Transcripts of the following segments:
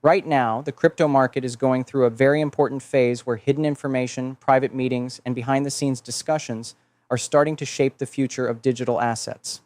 Right now, the crypto market is going through a very important phase where hidden information, private meetings, and behind the scenes discussions are starting to shape the future of digital assets.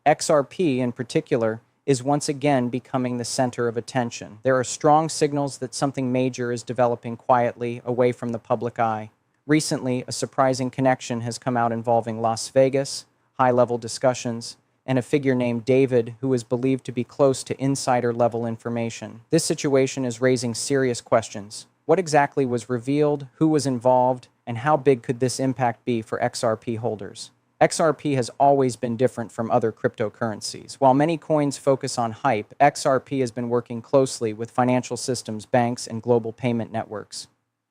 XRP, in particular, is once again becoming the center of attention. There are strong signals that something major is developing quietly away from the public eye. Recently, a surprising connection has come out involving Las Vegas, high-level discussions, and a figure named David who is believed to be close to insider-level information. This situation is raising serious questions. What exactly was revealed, who was involved, and how big could this impact be for XRP holders? XRP has always been different from other cryptocurrencies. While many coins focus on hype, XRP has been working closely with financial systems, banks, and global payment networks.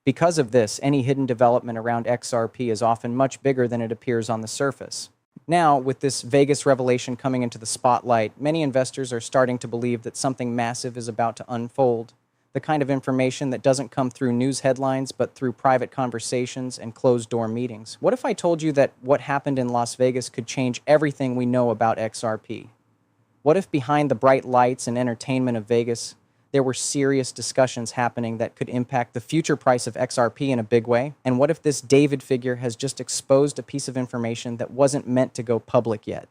Because of this, any hidden development around XRP is often much bigger than it appears on the surface. Now, with this Vegas revelation coming into the spotlight, many investors are starting to believe that something massive is about to unfold. The kind of information that doesn't come through news headlines, but through private conversations and closed-door meetings. What if I told you that what happened in Las Vegas could change everything we know about XRP? What if behind the bright lights and entertainment of Vegas, there were serious discussions happening that could impact the future price of XRP in a big way? And what if this David figure has just exposed a piece of information that wasn't meant to go public yet?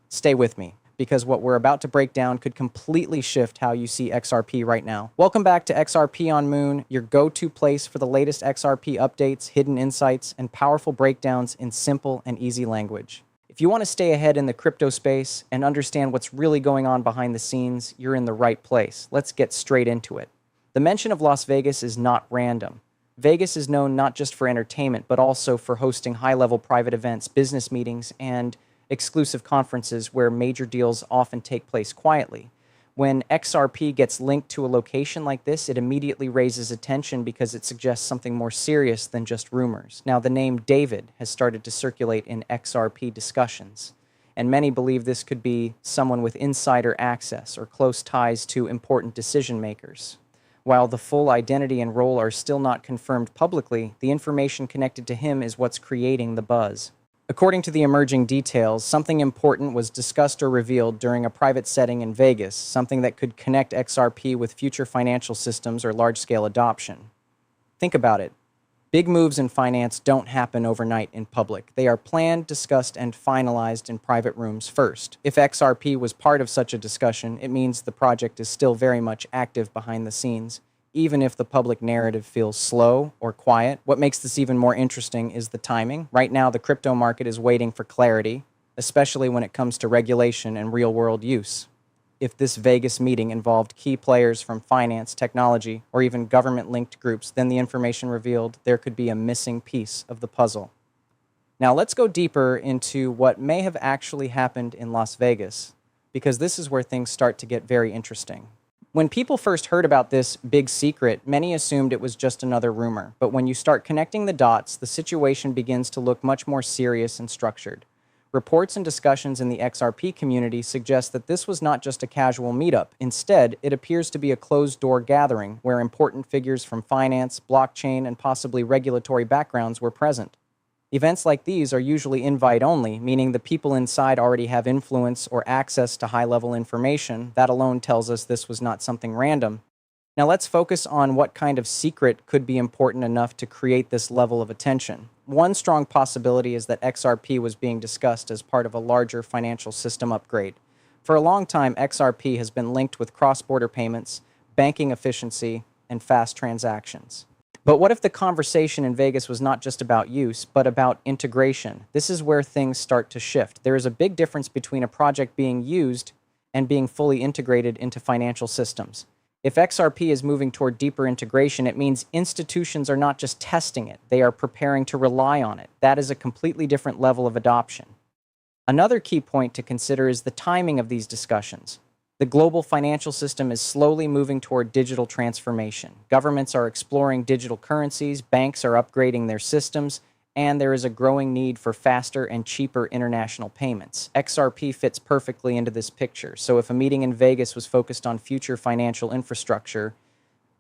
Stay with me, because what we're about to break down could completely shift how you see XRP right now. Welcome back to XRP on Moon, your go-to place for the latest XRP updates, hidden insights, and powerful breakdowns in simple and easy language. If you want to stay ahead in the crypto space and understand what's really going on behind the scenes, you're in the right place. Let's get straight into it. The mention of Las Vegas is not random. Vegas is known not just for entertainment, but also for hosting high-level private events, business meetings, and exclusive conferences where major deals often take place quietly. When XRP gets linked to a location like this, it immediately raises attention because it suggests something more serious than just rumors. Now, the name David has started to circulate in XRP discussions, and many believe this could be someone with insider access or close ties to important decision makers. While the full identity and role are still not confirmed publicly, the information connected to him is what's creating the buzz. According to the emerging details, something important was discussed or revealed during a private setting in Vegas, something that could connect XRP with future financial systems or large-scale adoption. Think about it. Big moves in finance don't happen overnight in public. They are planned, discussed, and finalized in private rooms first. If XRP was part of such a discussion, it means the project is still very much active behind the scenes. Even if the public narrative feels slow or quiet. What makes this even more interesting is the timing. Right now, the crypto market is waiting for clarity, especially when it comes to regulation and real-world use. If this Vegas meeting involved key players from finance, technology, or even government-linked groups, then the information revealed there could be a missing piece of the puzzle. Now, let's go deeper into what may have actually happened in Las Vegas, because this is where things start to get very interesting. When people first heard about this big secret, many assumed it was just another rumor. But when you start connecting the dots, the situation begins to look much more serious and structured. Reports and discussions in the XRP community suggest that this was not just a casual meetup. Instead, it appears to be a closed-door gathering where important figures from finance, blockchain, and possibly regulatory backgrounds were present. Events like these are usually invite-only, meaning the people inside already have influence or access to high-level information. That alone tells us this was not something random. Now let's focus on what kind of secret could be important enough to create this level of attention. One strong possibility is that XRP was being discussed as part of a larger financial system upgrade. For a long time, XRP has been linked with cross-border payments, banking efficiency, and fast transactions. But what if the conversation in Vegas was not just about use, but about integration? This is where things start to shift. There is a big difference between a project being used and being fully integrated into financial systems. If XRP is moving toward deeper integration, it means institutions are not just testing it, they are preparing to rely on it. That is a completely different level of adoption. Another key point to consider is the timing of these discussions. The global financial system is slowly moving toward digital transformation. Governments are exploring digital currencies, banks are upgrading their systems, and there is a growing need for faster and cheaper international payments. XRP fits perfectly into this picture. So if a meeting in Vegas was focused on future financial infrastructure,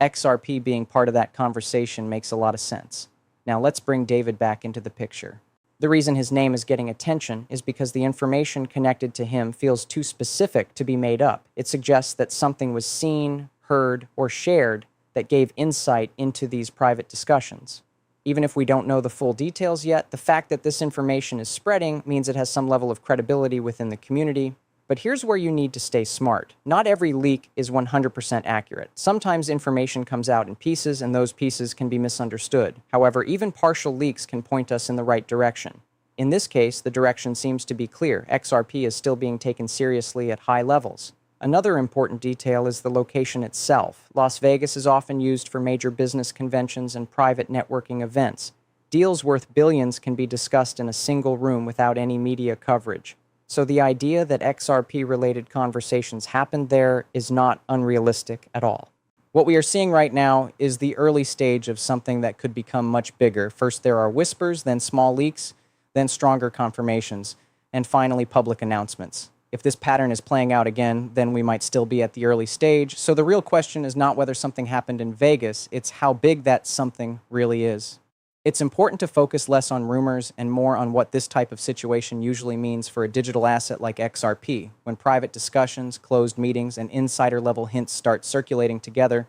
XRP being part of that conversation makes a lot of sense. Now let's bring David back into the picture. The reason his name is getting attention is because the information connected to him feels too specific to be made up. It suggests that something was seen, heard, or shared that gave insight into these private discussions. Even if we don't know the full details yet, the fact that this information is spreading means it has some level of credibility within the community. But here's where you need to stay smart. Not every leak is 100% accurate. Sometimes information comes out in pieces, and those pieces can be misunderstood. However, even partial leaks can point us in the right direction. In this case, the direction seems to be clear. XRP is still being taken seriously at high levels. Another important detail is the location itself. Las Vegas is often used for major business conventions and private networking events. Deals worth billions can be discussed in a single room without any media coverage. So the idea that XRP-related conversations happened there is not unrealistic at all. What we are seeing right now is the early stage of something that could become much bigger. First there are whispers, then small leaks, then stronger confirmations, and finally public announcements. If this pattern is playing out again, then we might still be at the early stage. So the real question is not whether something happened in Vegas, it's how big that something really is. It's important to focus less on rumors and more on what this type of situation usually means for a digital asset like XRP. When private discussions, closed meetings, and insider-level hints start circulating together,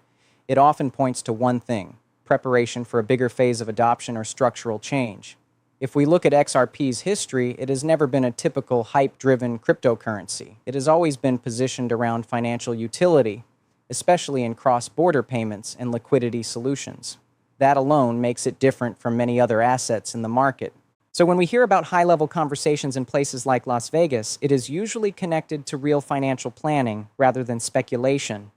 it often points to one thing: preparation for a bigger phase of adoption or structural change. If we look at XRP's history, it has never been a typical hype-driven cryptocurrency. It has always been positioned around financial utility, especially in cross-border payments and liquidity solutions. That alone makes it different from many other assets in the market. So when we hear about high-level conversations in places like Las Vegas, it is usually connected to real financial planning rather than speculation.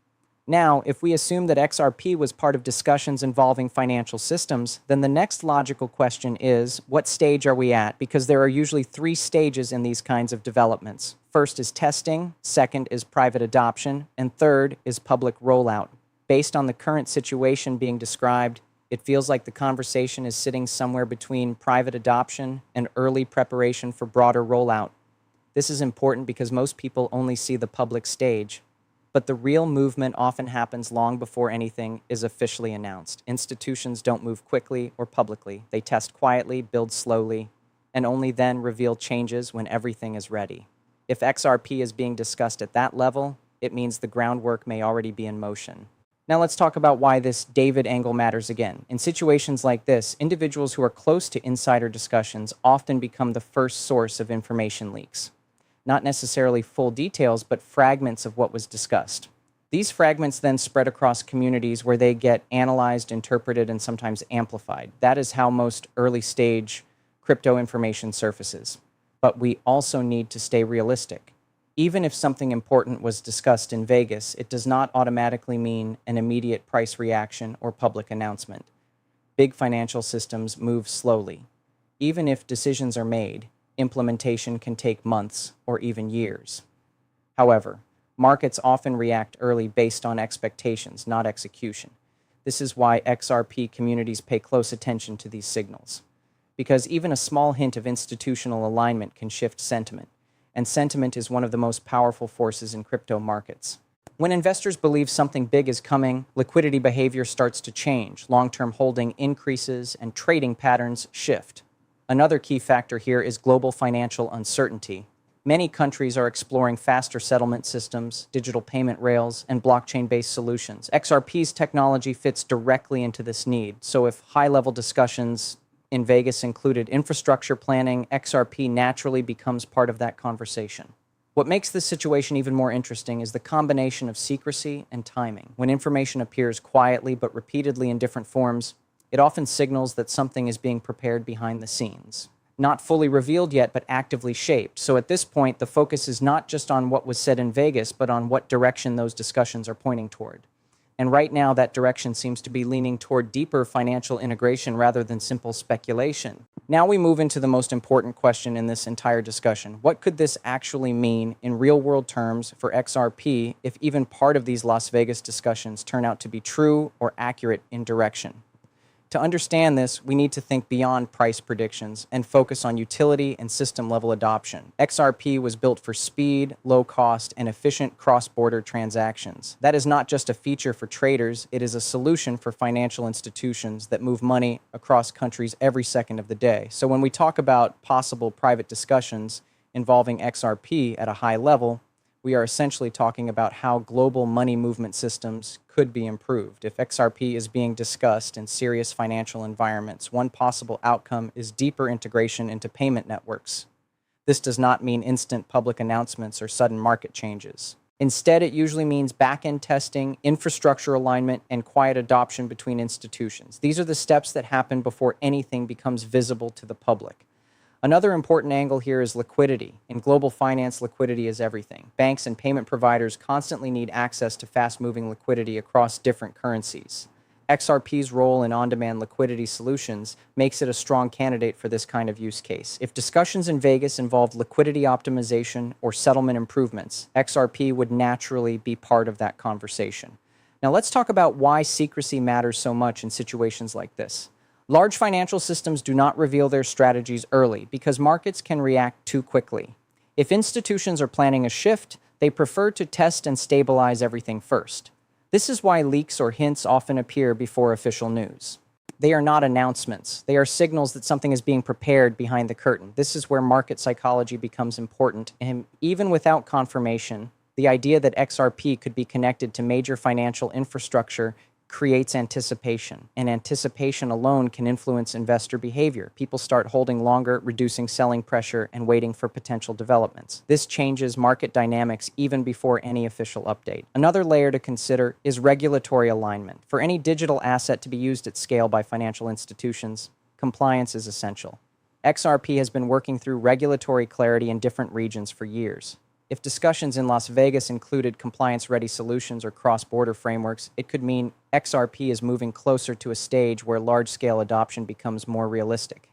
Now, if we assume that XRP was part of discussions involving financial systems, then the next logical question is, what stage are we at? Because there are usually 3 stages in these kinds of developments. First is testing, second is private adoption, and third is public rollout. Based on the current situation being described, it feels like the conversation is sitting somewhere between private adoption and early preparation for broader rollout. This is important because most people only see the public stage. But the real movement often happens long before anything is officially announced. Institutions don't move quickly or publicly. They test quietly, build slowly, and only then reveal changes when everything is ready. If XRP is being discussed at that level, it means the groundwork may already be in motion. Now let's talk about why this David angle matters again. In situations like this, individuals who are close to insider discussions often become the first source of information leaks. Not necessarily full details, but fragments of what was discussed. These fragments then spread across communities where they get analyzed, interpreted, and sometimes amplified. That is how most early-stage crypto information surfaces. But we also need to stay realistic. Even if something important was discussed in Vegas, it does not automatically mean an immediate price reaction or public announcement. Big financial systems move slowly. Even if decisions are made, implementation can take months or even years. However, markets often react early based on expectations, not execution. This is why XRP communities pay close attention to these signals, because even a small hint of institutional alignment can shift sentiment, and sentiment is one of the most powerful forces in crypto markets. When investors believe something big is coming, liquidity behavior starts to change, long-term holding increases, and trading patterns shift. Another key factor here is global financial uncertainty. Many countries are exploring faster settlement systems, digital payment rails, and blockchain-based solutions. XRP's technology fits directly into this need, so if high-level discussions in Vegas included infrastructure planning, XRP naturally becomes part of that conversation. What makes this situation even more interesting is the combination of secrecy and timing. When information appears quietly but repeatedly in different forms, it often signals that something is being prepared behind the scenes. Not fully revealed yet, but actively shaped. So at this point, the focus is not just on what was said in Vegas, but on what direction those discussions are pointing toward. And right now, that direction seems to be leaning toward deeper financial integration rather than simple speculation. Now we move into the most important question in this entire discussion. What could this actually mean in real-world terms for XRP if even part of these Las Vegas discussions turn out to be true or accurate in direction? To understand this, we need to think beyond price predictions and focus on utility and system-level adoption. XRP was built for speed, low cost, and efficient cross-border transactions. That is not just a feature for traders, it is a solution for financial institutions that move money across countries every second of the day. So when we talk about possible private discussions involving XRP at a high level, we are essentially talking about how global money movement systems could be improved. If XRP is being discussed in serious financial environments, one possible outcome is deeper integration into payment networks. This does not mean instant public announcements or sudden market changes. Instead, it usually means back-end testing, infrastructure alignment, and quiet adoption between institutions. These are the steps that happen before anything becomes visible to the public. Another important angle here is liquidity. In global finance, liquidity is everything. Banks and payment providers constantly need access to fast-moving liquidity across different currencies. XRP's role in on-demand liquidity solutions makes it a strong candidate for this kind of use case. If discussions in Vegas involved liquidity optimization or settlement improvements, XRP would naturally be part of that conversation. Now let's talk about why secrecy matters so much in situations like this. Large financial systems do not reveal their strategies early because markets can react too quickly. If institutions are planning a shift, they prefer to test and stabilize everything first. This is why leaks or hints often appear before official news. They are not announcements. They are signals that something is being prepared behind the curtain. This is where market psychology becomes important, and even without confirmation, the idea that XRP could be connected to major financial infrastructure creates anticipation, and anticipation alone can influence investor behavior. People start holding longer, reducing selling pressure, and waiting for potential developments. This changes market dynamics even before any official update. Another layer to consider is regulatory alignment. For any digital asset to be used at scale by financial institutions, compliance is essential. XRP has been working through regulatory clarity in different regions for years. If discussions in Las Vegas included compliance-ready solutions or cross-border frameworks, it could mean XRP is moving closer to a stage where large-scale adoption becomes more realistic.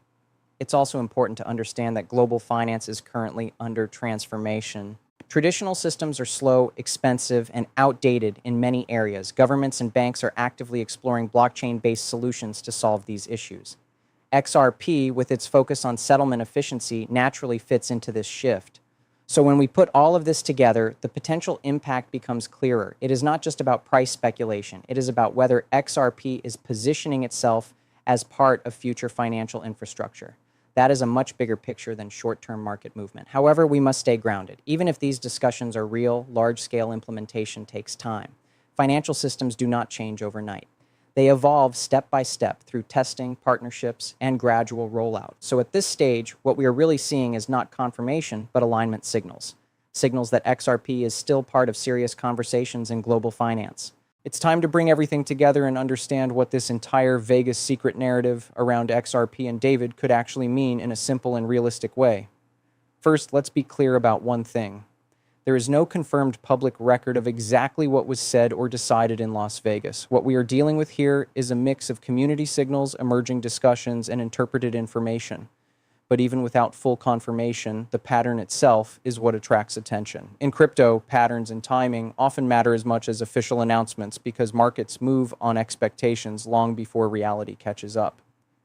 It's also important to understand that global finance is currently under transformation. Traditional systems are slow, expensive, and outdated in many areas. Governments and banks are actively exploring blockchain-based solutions to solve these issues. XRP, with its focus on settlement efficiency, naturally fits into this shift. So when we put all of this together, the potential impact becomes clearer. It is not just about price speculation. It is about whether XRP is positioning itself as part of future financial infrastructure. That is a much bigger picture than short-term market movement. However, we must stay grounded. Even if these discussions are real, large-scale implementation takes time. Financial systems do not change overnight. They evolve step by step through testing, partnerships, and gradual rollout. So at this stage, what we are really seeing is not confirmation, but alignment signals. Signals that XRP is still part of serious conversations in global finance. It's time to bring everything together and understand what this entire Vegas secret narrative around XRP and David could actually mean in a simple and realistic way. First, let's be clear about one thing. There is no confirmed public record of exactly what was said or decided in Las Vegas. What we are dealing with here is a mix of community signals, emerging discussions, and interpreted information. But even without full confirmation, the pattern itself is what attracts attention. In crypto, patterns and timing often matter as much as official announcements because markets move on expectations long before reality catches up.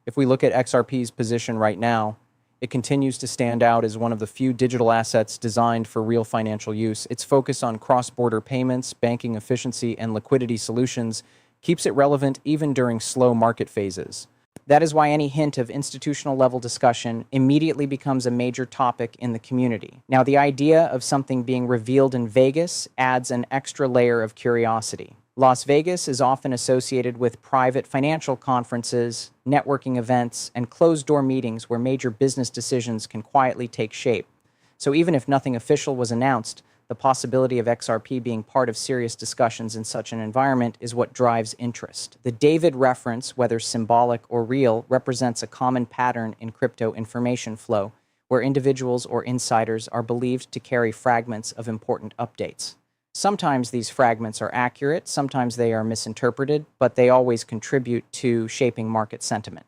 If we look at XRP's position right now, it continues to stand out as one of the few digital assets designed for real financial use. Its focus on cross-border payments, banking efficiency, and liquidity solutions keeps it relevant even during slow market phases. That is why any hint of institutional-level discussion immediately becomes a major topic in the community. Now, the idea of something being revealed in Vegas adds an extra layer of curiosity. Las Vegas is often associated with private financial conferences, networking events, and closed-door meetings where major business decisions can quietly take shape. So even if nothing official was announced, the possibility of XRP being part of serious discussions in such an environment is what drives interest. The David reference, whether symbolic or real, represents a common pattern in crypto information flow, where individuals or insiders are believed to carry fragments of important updates. Sometimes these fragments are accurate, sometimes they are misinterpreted, but they always contribute to shaping market sentiment.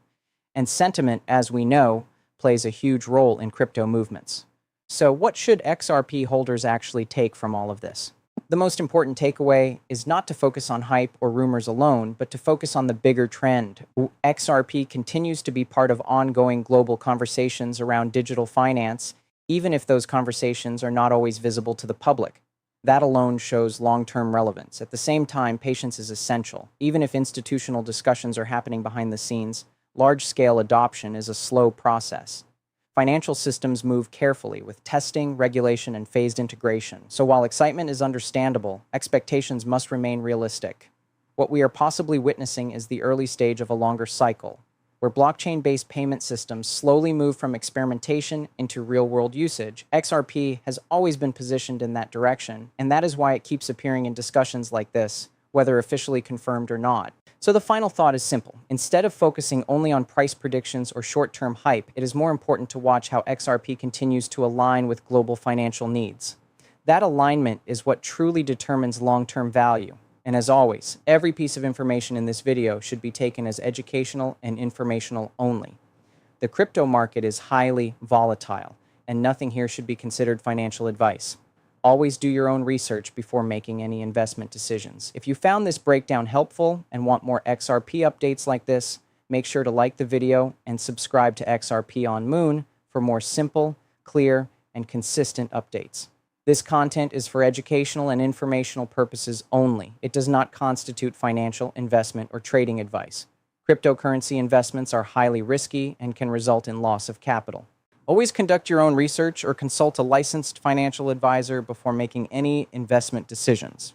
And sentiment, as we know, plays a huge role in crypto movements. So what should XRP holders actually take from all of this? The most important takeaway is not to focus on hype or rumors alone, but to focus on the bigger trend. XRP continues to be part of ongoing global conversations around digital finance, even if those conversations are not always visible to the public. That alone shows long-term relevance. At the same time, patience is essential. Even if institutional discussions are happening behind the scenes, large-scale adoption is a slow process. Financial systems move carefully with testing, regulation, and phased integration. So while excitement is understandable, expectations must remain realistic. What we are possibly witnessing is the early stage of a longer cycle, where blockchain-based payment systems slowly move from experimentation into real-world usage. XRP has always been positioned in that direction, and that is why it keeps appearing in discussions like this, whether officially confirmed or not. So the final thought is simple. Instead of focusing only on price predictions or short-term hype, it is more important to watch how XRP continues to align with global financial needs. That alignment is what truly determines long-term value. And as always, every piece of information in this video should be taken as educational and informational only. The crypto market is highly volatile, and nothing here should be considered financial advice. Always do your own research before making any investment decisions. If you found this breakdown helpful and want more XRP updates like this, make sure to like the video and subscribe to XRP On Moon for more simple, clear, and consistent updates. This content is for educational and informational purposes only. It does not constitute financial, investment, or trading advice. Cryptocurrency investments are highly risky and can result in loss of capital. Always conduct your own research or consult a licensed financial advisor before making any investment decisions.